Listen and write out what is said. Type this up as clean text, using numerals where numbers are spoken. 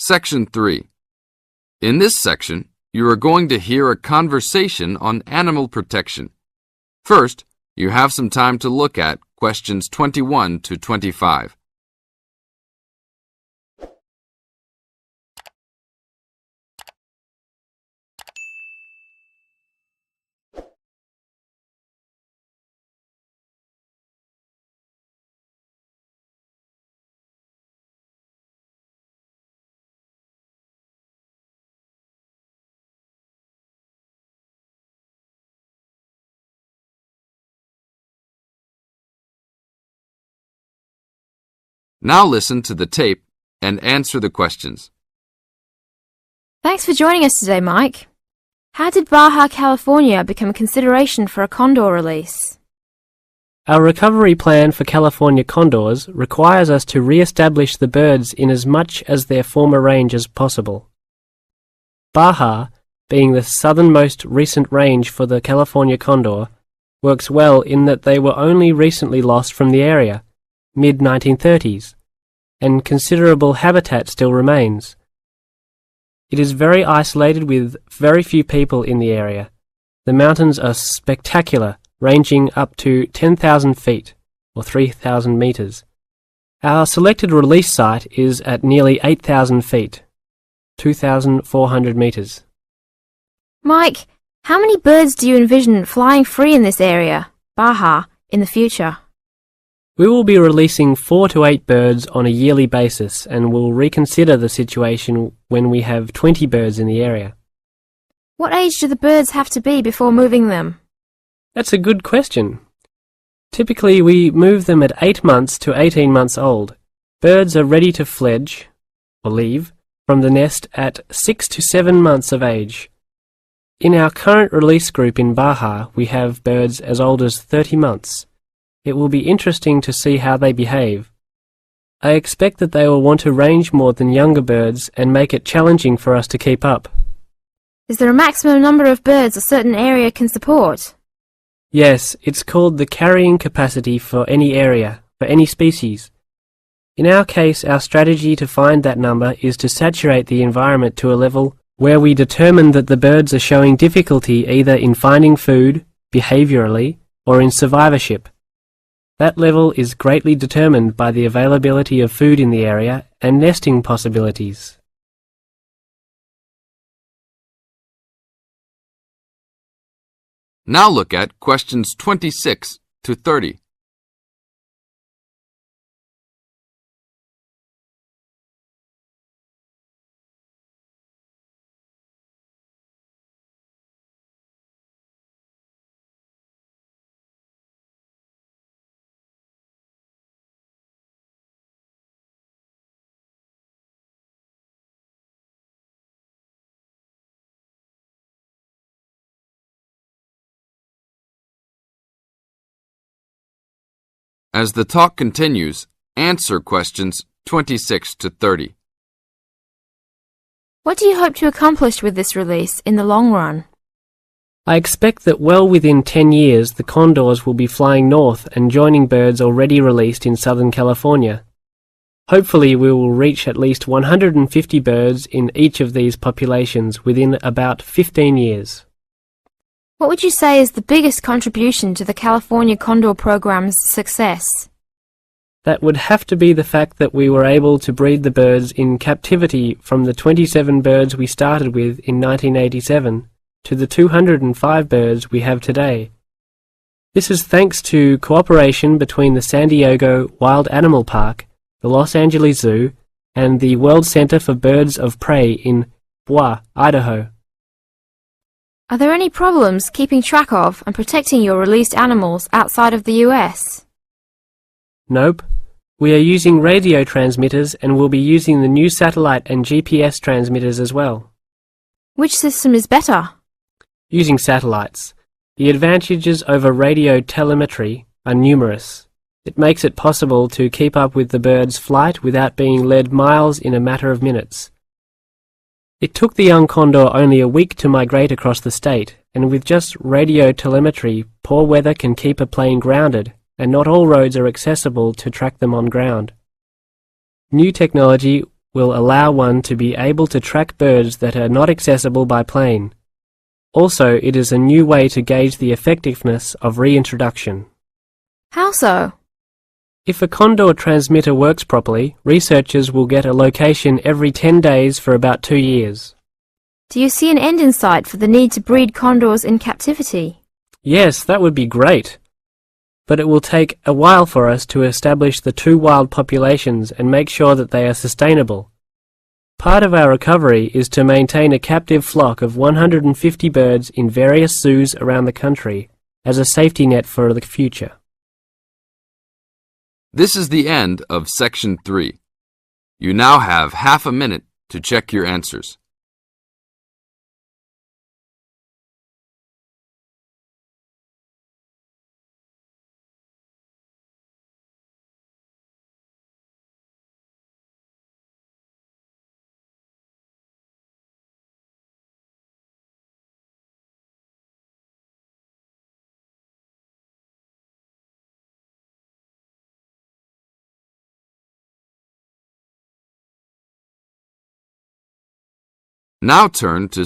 Section 3. In this section, you are going to hear a conversation on animal protection. First, you have some time to look at questions 21 to 25. Now listen to the tape and answer the questions. Thanks for joining us today, Mike. How did Baja California become a consideration for a condor release? Our recovery plan for California condors requires us to re-establish the birds in as much as their former range as possible. Baja, being the southernmost recent range for the California condor, works well in that they were only recently lost from the area, mid-1930s, and considerable habitat still remains. It is very isolated with very few people in the area. The mountains are spectacular, ranging up to 10,000 feet, or 3,000 meters. Our selected release site is at nearly 8,000 feet, 2,400 meters. Mike, how many birds do you envision flying free in this area, Baja, in the future? We will be releasing 4 to 8 birds on a yearly basis and will reconsider the situation when we have 20 birds in the area. What age do the birds have to be before moving them? That's a good question. Typically, we move them at 8 months to 18 months old. Birds are ready to fledge, or leave, from the nest at 6 to 7 months of age. In our current release group in Baja, we have birds as old as 30 months. It will be interesting to see how they behave. I expect that they will want to range more than younger birds and make it challenging for us to keep up. Is there a maximum number of birds a certain area can support? Yes, it's called the carrying capacity for any area, for any species. In our case, our strategy to find that number is to saturate the environment to a level where we determine that the birds are showing difficulty either in finding food, behaviorally, or in survivorship. That level is greatly determined by the availability of food in the area and nesting possibilities. Now look at questions 26 to 30. As the talk continues, answer questions 26 to 30. What do you hope to accomplish with this release in the long run? I expect that well within 10 years the condors will be flying north and joining birds already released in Southern California. Hopefully we will reach at least 150 birds in each of these populations within about 15 years. What would you say is the biggest contribution to the California Condor program's success? That would have to be the fact that we were able to breed the birds in captivity from the 27 birds we started with in 1987 to the 205 birds we have today. This is thanks to cooperation between the San Diego Wild Animal Park, the Los Angeles Zoo, and the World Center for Birds of Prey in Boise, Idaho. Are there any problems keeping track of and protecting your released animals outside of the US? Nope. We are using radio transmitters and will be using the new satellite and GPS transmitters as well. Which system is better? Using satellites. The advantages over radio telemetry are numerous. It makes it possible to keep up with the bird's flight without being led miles in a matter of minutes. It took the young condor only a week to migrate across the state, and with just radio telemetry, poor weather can keep a plane grounded, and not all roads are accessible to track them on ground. New technology will allow one to be able to track birds that are not accessible by plane. Also, it is a new way to gauge the effectiveness of reintroduction. How so? If a condor transmitter works properly, researchers will get a location every 10 days for about 2 years. Do you see an end in sight for the need to breed condors in captivity? Yes, that would be great. But it will take a while for us to establish the two wild populations and make sure that they are sustainable. Part of our recovery is to maintain a captive flock of 150 birds in various zoos around the country as a safety net for the future. This is the end of Section 3. You now have half a minute to check your answers. Now turn to